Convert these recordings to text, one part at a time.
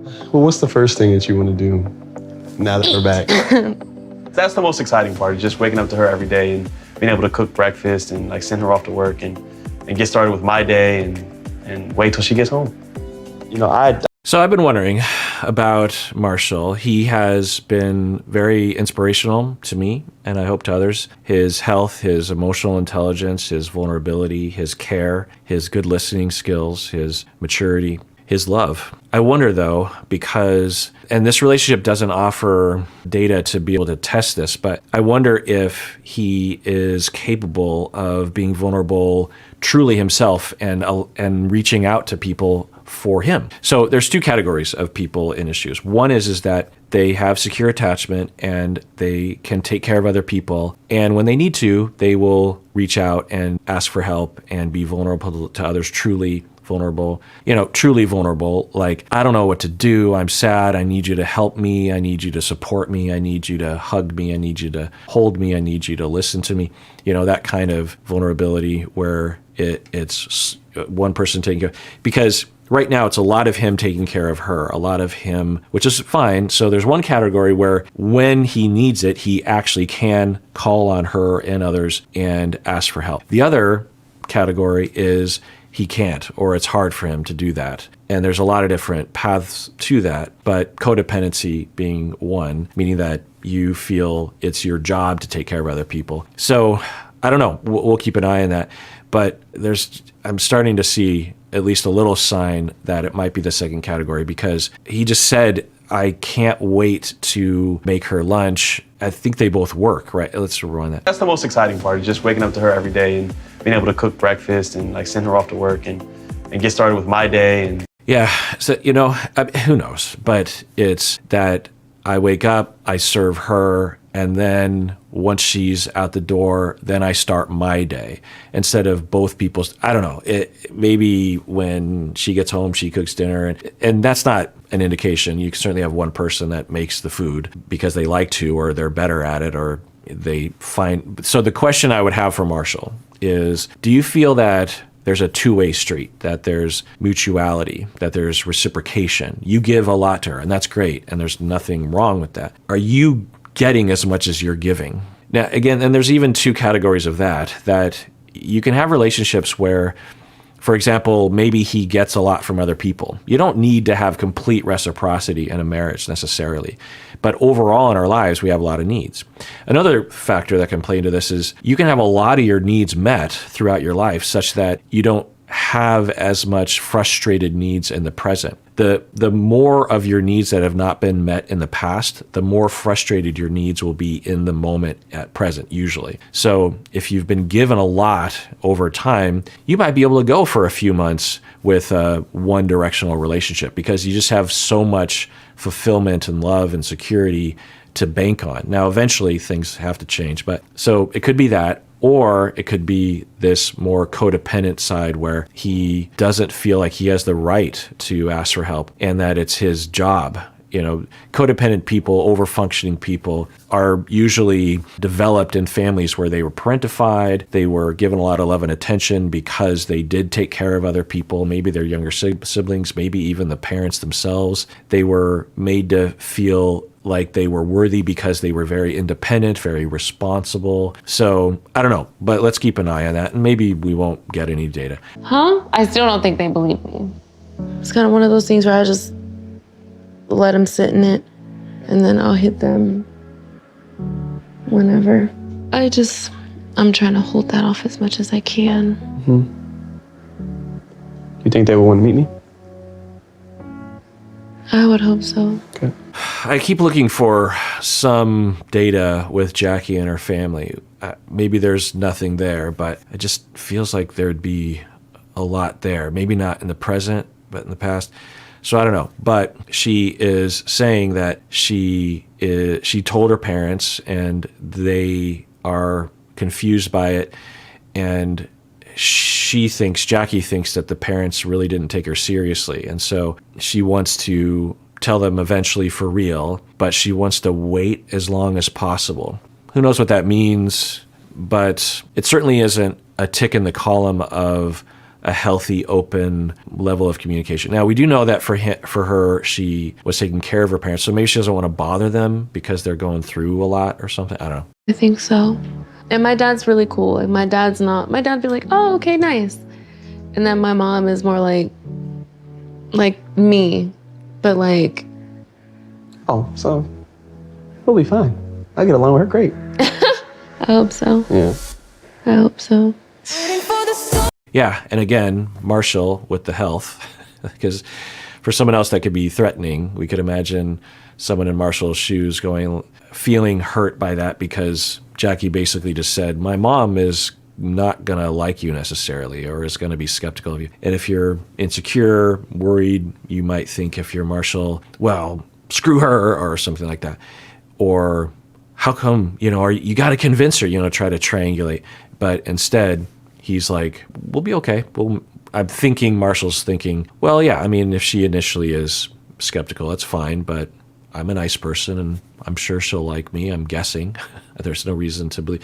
Well, what's the first thing that you want to do now that we're back? That's the most exciting part, is just waking up to her every day and being able to cook breakfast and like send her off to work and get started with my day and wait till she gets home. You know, So I've been wondering about Marshall. He has been very inspirational to me, and I hope to others. His health, his emotional intelligence, his vulnerability, his care, his good listening skills, his maturity, his love. I wonder though, because, and this relationship doesn't offer data to be able to test this, but I wonder if he is capable of being vulnerable truly himself and reaching out to people for him. So there's two categories of people in issues. One is that they have secure attachment and they can take care of other people. And when they need to, they will reach out and ask for help and be vulnerable to others, truly vulnerable, truly vulnerable. Like, I don't know what to do. I'm sad. I need you to help me. I need you to support me. I need you to hug me. I need you to hold me. I need you to listen to me. That kind of vulnerability where it's one person taking care. Because right now, it's a lot of him taking care of her, a lot of him, which is fine. So there's one category where when he needs it, he actually can call on her and others and ask for help. The other category is he can't, or it's hard for him to do that. And there's a lot of different paths to that, but codependency being one, meaning that you feel it's your job to take care of other people. So I don't know, we'll keep an eye on that. But I'm starting to see at least a little sign that it might be the second category, because he just said, I can't wait to make her lunch. I think they both work, right? Let's rewind that. That's the most exciting part, is just waking up to her every day and being able to cook breakfast and like send her off to work and get started with my day. And yeah, so, who knows? But it's that I wake up, I serve her, and then once she's out the door, then I start my day instead of both people's. I don't know. Maybe when she gets home, she cooks dinner, and that's not an indication. You can certainly have one person that makes the food because they like to, or they're better at it, or they find. So the question I would have for Marshall is, do you feel that there's a two-way street, that there's mutuality, that there's reciprocation? You give a lot to her, and that's great, and there's nothing wrong with that. Are you getting as much as you're giving? Now, again, and there's even two categories of that you can have relationships where, for example, maybe he gets a lot from other people. You don't need to have complete reciprocity in a marriage necessarily. But overall in our lives, we have a lot of needs. Another factor that can play into this is you can have a lot of your needs met throughout your life such that you don't have as much frustrated needs in the present. The more of your needs that have not been met in the past, the more frustrated your needs will be in the moment at present, usually. So if you've been given a lot over time, you might be able to go for a few months with a one-directional relationship because you just have so much fulfillment and love and security to bank on. Now, eventually things have to change, but so it could be that. Or it could be this more codependent side where he doesn't feel like he has the right to ask for help and that it's his job. Codependent people, over-functioning people are usually developed in families where they were parentified, they were given a lot of love and attention because they did take care of other people, maybe their younger siblings, maybe even the parents themselves. They were made to feel like they were worthy because they were very independent, very responsible. So I don't know, but let's keep an eye on that, and maybe we won't get any data. I still don't think they believe me. It's kind of one of those things where I just let them sit in it, and then I'll hit them whenever. I'm trying to hold that off as much as I can. You think they would want to meet me? I would hope so. Okay. I keep looking for some data with Jackie and her family. Maybe there's nothing there, but it just feels like there'd be a lot there. Maybe not in the present, but in the past. So I don't know. But she is saying that she told her parents and they are confused by it. And Jackie thinks that the parents really didn't take her seriously. And so she wants to tell them eventually for real, but she wants to wait as long as possible. Who knows what that means, but it certainly isn't a tick in the column of a healthy, open level of communication. Now, we do know that for her, she was taking care of her parents, so maybe she doesn't want to bother them because they're going through a lot or something. I don't know. I think so. And my dad's really cool. Like, my dad'd be like, oh, okay, nice. And then my mom is more like me, but like. Oh, so we'll be fine. I get along with her great. I hope so. Yeah. I hope so. Yeah, and again, Marshall with the health, because for someone else that could be threatening, we could imagine someone in Marshall's shoes feeling hurt by that because Jackie basically just said, my mom is not going to like you necessarily or is going to be skeptical of you. And if you're insecure, worried, you might think if you're Marshall, well, screw her or something like that. Or how come, or you got to convince her, try to triangulate. But instead, he's like, we'll be okay. I'm thinking Marshall's thinking, well, yeah, I mean, if she initially is skeptical, that's fine, but I'm a nice person and I'm sure she'll like me, I'm guessing. There's no reason to believe.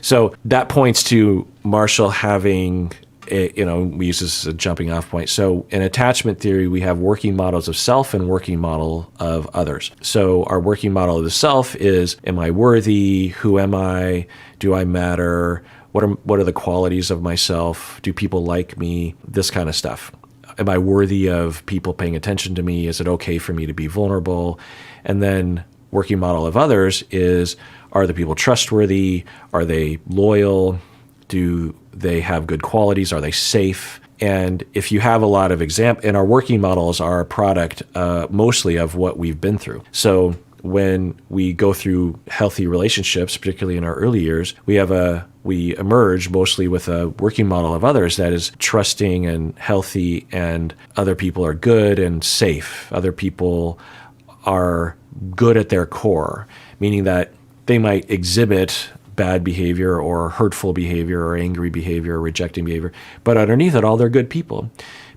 So that points to Marshall having, we use this as a jumping off point. So in attachment theory, we have working models of self and working model of others. So our working model of the self is, am I worthy? Who am I? Do I matter? What are the qualities of myself? Do people like me? This kind of stuff. Am I worthy of people paying attention to me? Is it okay for me to be vulnerable? And then working model of others is, are the people trustworthy? Are they loyal? Do they have good qualities? Are they safe? And if you have a lot of and our working models are a product mostly of what we've been through. So when we go through healthy relationships, particularly in our early years, we emerge mostly with a working model of others that is trusting and healthy, and other people are good and safe. Other people are good at their core, meaning that they might exhibit bad behavior or hurtful behavior or angry behavior or rejecting behavior, but underneath it all, they're good people,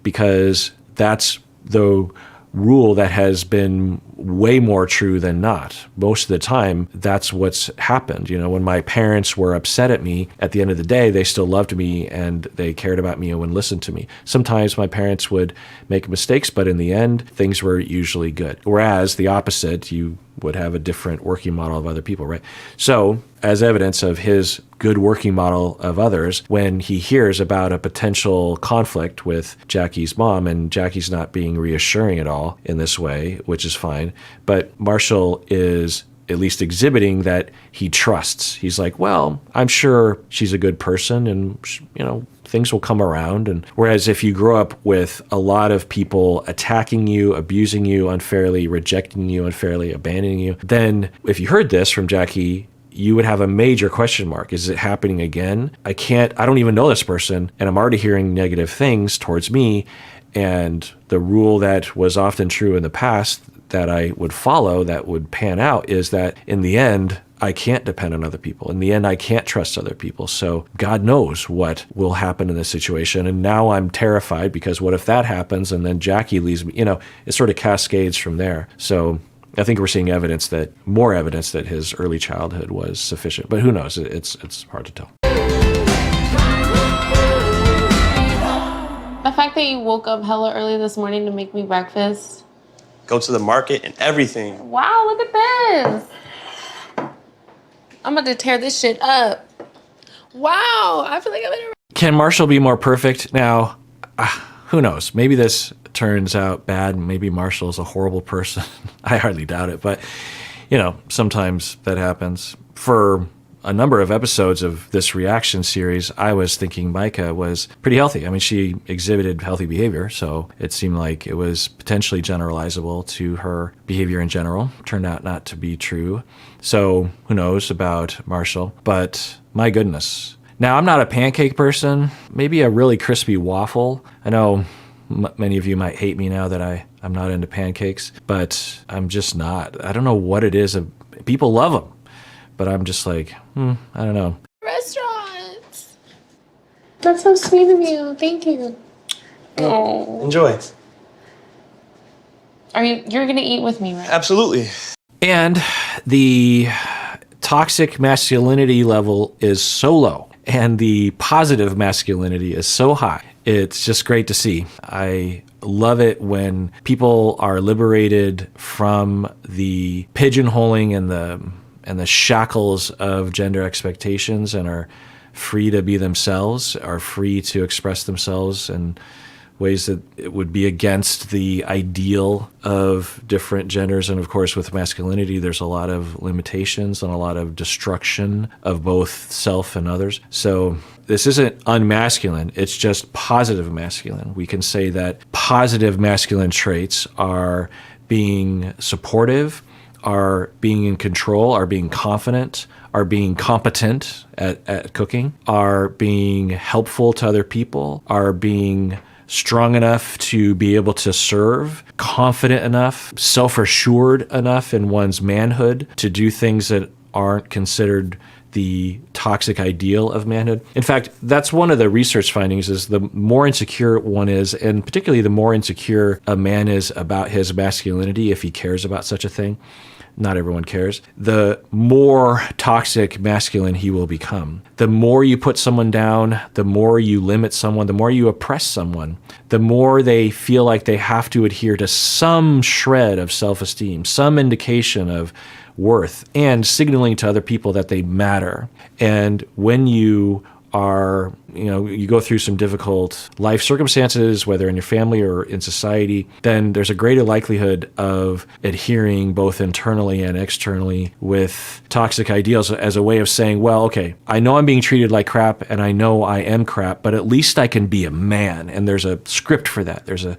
because that's the rule that has been way more true than not. Most of the time, that's what's happened. When my parents were upset at me, at the end of the day, they still loved me and they cared about me and would listen to me. Sometimes my parents would make mistakes, but in the end, things were usually good. Whereas the opposite, you would have a different working model of other people, right? So, as evidence of his good working model of others, when he hears about a potential conflict with Jackie's mom, and Jackie's not being reassuring at all in this way, which is fine, but Marshall is at least exhibiting that he trusts. He's like, well, I'm sure she's a good person and, things will come around. And whereas if you grow up with a lot of people attacking you, abusing you unfairly, rejecting you unfairly, abandoning you, then if you heard this from Jackie, you would have a major question mark. Is it happening again? I don't even know this person, and I'm already hearing negative things towards me. And the rule that was often true in the past that I would follow, that would pan out, is that in the end, I can't depend on other people. In the end, I can't trust other people. So God knows what will happen in this situation. And now I'm terrified, because what if that happens and then Jackie leaves me? It sort of cascades from there. So I think we're seeing more evidence that his early childhood was sufficient. But who knows? It's hard to tell. The fact that you woke up hella early this morning to make me breakfast. Go to the market and everything. Wow, look at this. I'm about to tear this shit up. Wow, I feel like I'm in a... Can Marshall be more perfect? Now, who knows? Maybe this turns out bad. Maybe Marshall's a horrible person. I hardly doubt it. But, sometimes that happens. For a number of episodes of this reaction series, I was thinking Micah was pretty healthy. I mean, she exhibited healthy behavior, so it seemed like it was potentially generalizable to her behavior in general. Turned out not to be true. So who knows about Marshall? But my goodness. Now, I'm not a pancake person. Maybe a really crispy waffle. I know many of you might hate me now that I'm not into pancakes, but I'm just not. I don't know what it is. People love them. But I'm just like, I don't know. Restaurants. That's so sweet of you. Thank you. Oh. Enjoy. You're gonna eat with me, right? Absolutely. And the toxic masculinity level is so low, and the positive masculinity is so high. It's just great to see. I love it when people are liberated from the pigeonholing and the shackles of gender expectations and are free to be themselves, are free to express themselves in ways that it would be against the ideal of different genders. And of course, with masculinity, there's a lot of limitations and a lot of destruction of both self and others. So this isn't unmasculine, it's just positive masculine. We can say that positive masculine traits are being supportive, are being in control, are being confident, are being competent at cooking, are being helpful to other people, are being strong enough to be able to serve, confident enough, self-assured enough in one's manhood to do things that aren't considered the toxic ideal of manhood. In fact, that's one of the research findings is the more insecure one is, and particularly the more insecure a man is about his masculinity, if he cares about such a thing, not everyone cares, the more toxic masculine he will become. The more you put someone down, the more you limit someone, the more you oppress someone, the more they feel like they have to adhere to some shred of self-esteem, some indication of worth, and signaling to other people that they matter. And when you are, you go through some difficult life circumstances, whether in your family or in society, then there's a greater likelihood of adhering both internally and externally with toxic ideals as a way of saying, well, okay, I know I'm being treated like crap and I know I am crap, but at least I can be a man. And there's a script for that. There's a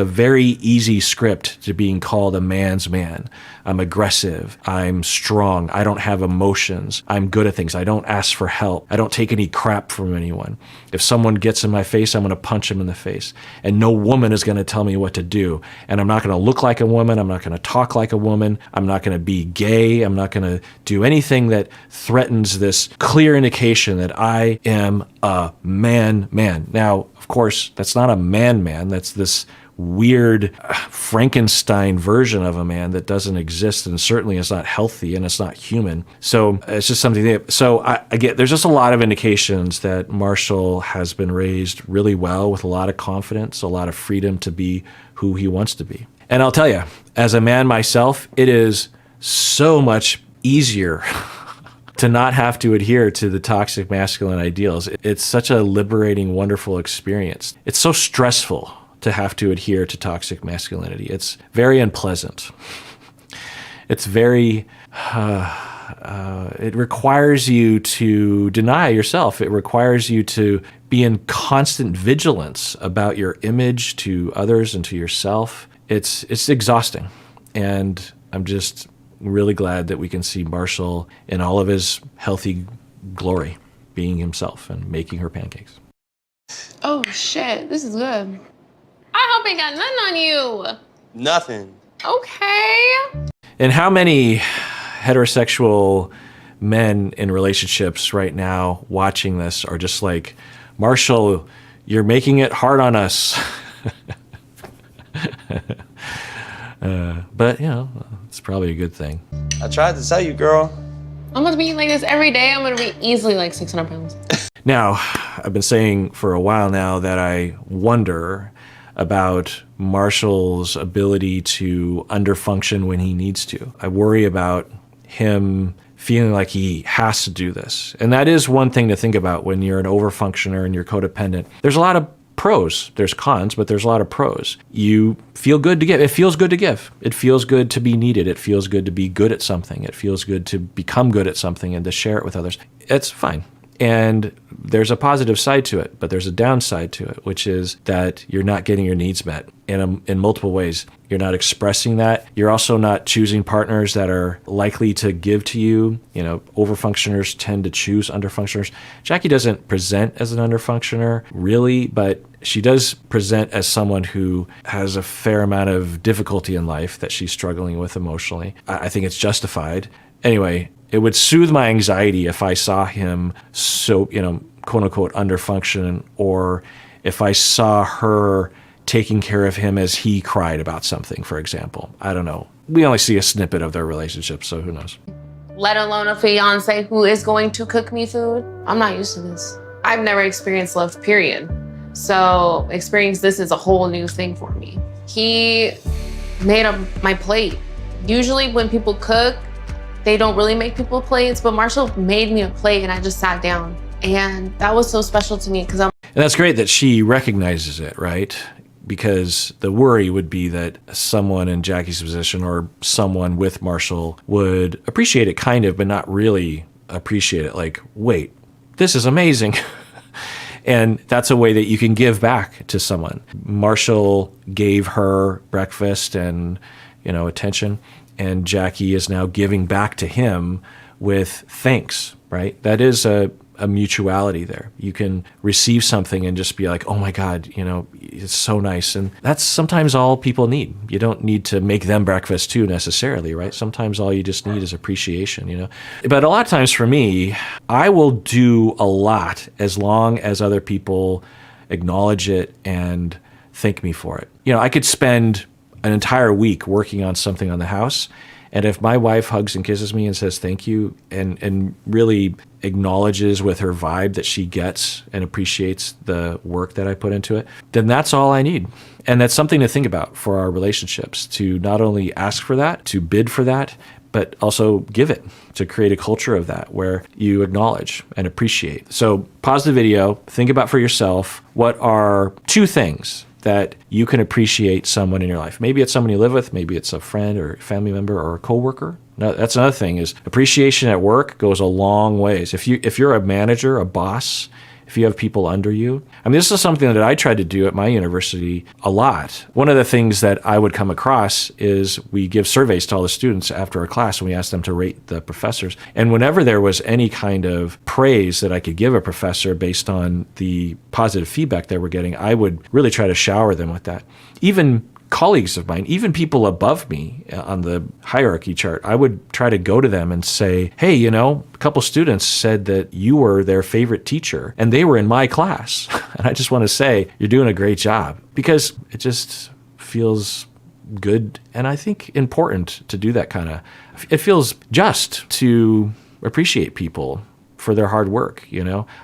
very easy script to being called a man's man. I'm aggressive. I'm strong. I don't have emotions. I'm good at things. I don't ask for help. I don't take any crap from anyone. If someone gets in my face, I'm going to punch him in the face. And no woman is going to tell me what to do. And I'm not going to look like a woman. I'm not going to talk like a woman. I'm not going to be gay. I'm not going to do anything that threatens this clear indication that I am a man. Now, of course, that's not a man. That's this weird Frankenstein version of a man that doesn't exist and certainly is not healthy and it's not human. So it's just something that, so I get, there's just a lot of indications that Marshall has been raised really well with a lot of confidence, a lot of freedom to be who he wants to be. And I'll tell you, as a man myself, it is so much easier to not have to adhere to the toxic masculine ideals. It's such a liberating, wonderful experience. It's so stressful to have to adhere to toxic masculinity. It's very unpleasant. It's very, it requires you to deny yourself. It requires you to be in constant vigilance about your image to others and to yourself. It's exhausting. And I'm just really glad that we can see Marshall in all of his healthy glory, being himself and making her pancakes. Oh shit, this is good. I hope ain't got nothing on you. Nothing. Okay. And how many heterosexual men in relationships right now watching this are just like, Marshall, you're making it hard on us. But, it's probably a good thing. I tried to tell you, girl. I'm gonna be eating like this every day. I'm gonna be easily like 600 pounds. Now, I've been saying for a while now that I wonder about Marshall's ability to underfunction when he needs to. I worry about him feeling like he has to do this. And that is one thing to think about when you're an overfunctioner and you're codependent. There's a lot of pros. There's cons, but there's a lot of pros. You feel good to give. It feels good to give. It feels good to be needed. It feels good to be good at something. It feels good to become good at something and to share it with others. It's fine. And there's a positive side to it, but there's a downside to it, which is that you're not getting your needs met in multiple ways. You're not expressing that. You're also not choosing partners that are likely to give to you. Overfunctioners tend to choose underfunctioners. Jackie doesn't present as an underfunctioner, really, but she does present as someone who has a fair amount of difficulty in life that she's struggling with emotionally. I think it's justified. Anyway, it would soothe my anxiety if I saw him so, quote unquote, underfunction, or if I saw her taking care of him as he cried about something, for example. I don't know. We only see a snippet of their relationship, so who knows? Let alone a fiance who is going to cook me food. I'm not used to this. I've never experienced love, period. So experiencing this is a whole new thing for me. He made up my plate. Usually when people cook, they don't really make people plates, but Marshall made me a plate and I just sat down. And that was so special to me because And that's great that she recognizes it, right? Because the worry would be that someone in Jackie's position or someone with Marshall would appreciate it kind of, but not really appreciate it. Like, wait, this is amazing. And that's a way that you can give back to someone. Marshall gave her breakfast and, attention, and Jackie is now giving back to him with thanks, right? That is a mutuality there. You can receive something and just be like, oh my God, it's so nice. And that's sometimes all people need. You don't need to make them breakfast too necessarily, right? Sometimes all you just need is appreciation, But a lot of times for me, I will do a lot as long as other people acknowledge it and thank me for it. I could spend an entire week working on something on the house, and if my wife hugs and kisses me and says thank you and really acknowledges with her vibe that she gets and appreciates the work that I put into it, then that's all I need. And that's something to think about for our relationships, to not only ask for that, to bid for that, but also give it, to create a culture of that where you acknowledge and appreciate. So pause the video, think about for yourself, what are 2 things that you can appreciate someone in your life. Maybe it's someone you live with, maybe it's a friend or family member or a coworker. No, that's another thing, is appreciation at work goes a long ways. If you're a manager, a boss, if you have people under you. This is something that I tried to do at my university a lot. One of the things that I would come across is we give surveys to all the students after a class, and we ask them to rate the professors. And whenever there was any kind of praise that I could give a professor based on the positive feedback they were getting, I would really try to shower them with that. Even colleagues of mine, even people above me on the hierarchy chart, I would try to go to them and say, hey, a couple students said that you were their favorite teacher and they were in my class. And I just want to say, you're doing a great job, because it just feels good. And I think important to do that it feels just to appreciate people for their hard work.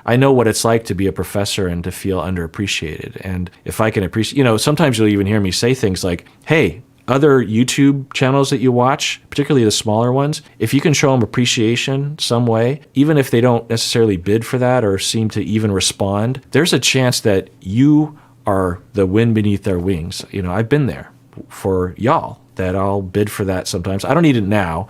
I know what it's like to be a professor and to feel underappreciated. And if I can appreciate, sometimes you'll even hear me say things like, hey, other YouTube channels that you watch, particularly the smaller ones, if you can show them appreciation some way, even if they don't necessarily bid for that or seem to even respond, there's a chance that you are the wind beneath their wings. I've been there for y'all, that I'll bid for that sometimes. I don't need it now.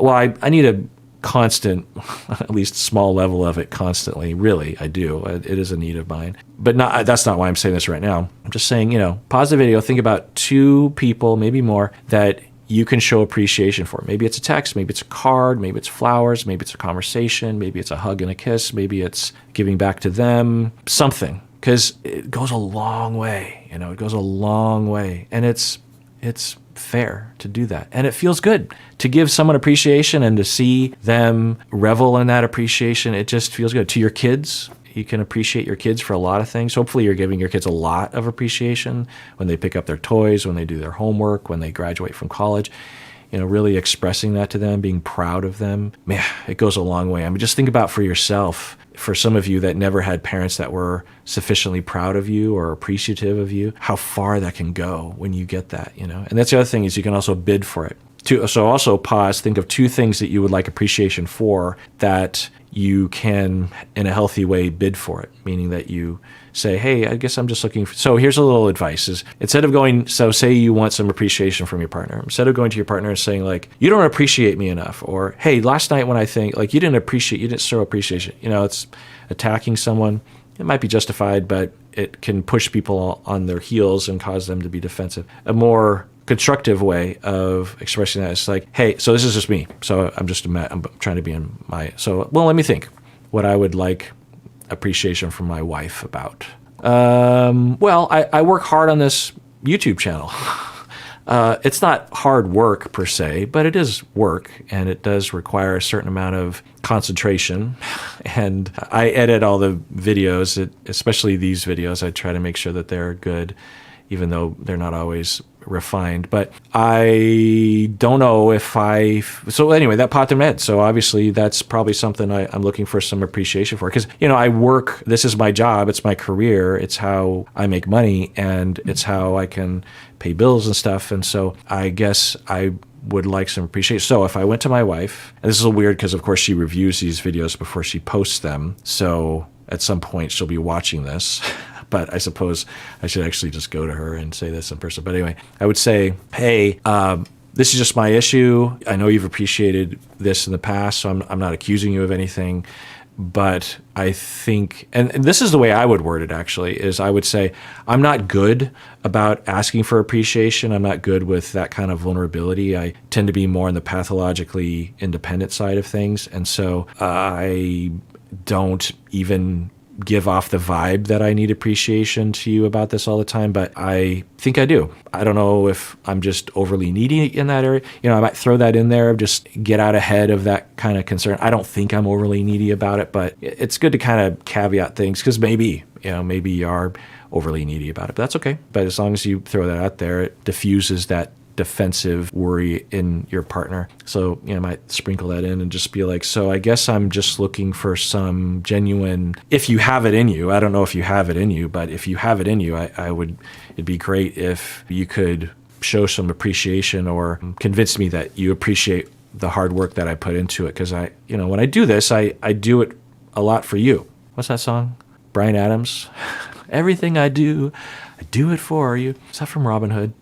I need a constant, at least small level of it constantly. Really, I do. It is a need of mine. But that's not why I'm saying this right now. I'm just saying, pause the video, think about 2 people, maybe more, that you can show appreciation for. Maybe it's a text, maybe it's a card, maybe it's flowers, maybe it's a conversation, maybe it's a hug and a kiss, maybe it's giving back to them, something. Because it goes a long way, it goes a long way. And it's fair to do that. And it feels good to give someone appreciation and to see them revel in that appreciation. It just feels good. To your kids, you can appreciate your kids for a lot of things. Hopefully you're giving your kids a lot of appreciation when they pick up their toys, when they do their homework, when they graduate from college. Really expressing that to them, being proud of them. Man, it goes a long way. Just think about for yourself, for some of you that never had parents that were sufficiently proud of you or appreciative of you, how far that can go when you get that, And that's the other thing, is you can also bid for it. So also pause, think of 2 things that you would like appreciation for that you can, in a healthy way, bid for it, meaning that you say, hey, I guess I'm just looking for, so here's a little advice, is instead of going, so say you want some appreciation from your partner, instead of going to your partner and saying like, you don't appreciate me enough, or hey, last night when I think, like, you didn't show appreciation, it's attacking someone. It might be justified, but it can push people on their heels and cause them to be defensive. A more constructive way of expressing that is like, hey, so this is just me. So I'm trying to be in my, let me think what I would like appreciation from my wife about. I work hard on this YouTube channel. It's not hard work per se, but it is work, and it does require a certain amount of concentration. And I edit all the videos, especially these videos. I try to make sure that they're good, even though they're not always refined. But I don't know if so anyway, that popped in my head. So obviously that's probably something I'm looking for some appreciation for. Because, I work, this is my job, it's my career, it's how I make money, and it's how I can pay bills and stuff. And so I guess I would like some appreciation. So if I went to my wife, and this is a little weird because of course she reviews these videos before she posts them. So at some point she'll be watching this, but I suppose I should actually just go to her and say this in person. But anyway, I would say, hey, this is just my issue. I know you've appreciated this in the past, so I'm not accusing you of anything. But I think, and this is the way I would word it actually, is I would say, I'm not good about asking for appreciation. I'm not good with that kind of vulnerability. I tend to be more on the pathologically independent side of things. And so I don't even give off the vibe that I need appreciation to you about this all the time, but I think I do. I don't know if I'm just overly needy in that area. I might throw that in there, just get out ahead of that kind of concern. I don't think I'm overly needy about it, but it's good to kind of caveat things because maybe you are overly needy about it, but that's okay. But as long as you throw that out there, it diffuses that defensive worry in your partner. So, I might sprinkle that in and just be like, so I guess I'm just looking for some genuine, if you have it in you, I don't know if you have it in you, but if you have it in you, it'd be great if you could show some appreciation or convince me that you appreciate the hard work that I put into it. Cause when I do this, I do it a lot for you. What's that song? Bryan Adams. Everything I do it for you. Is that from Robin Hood?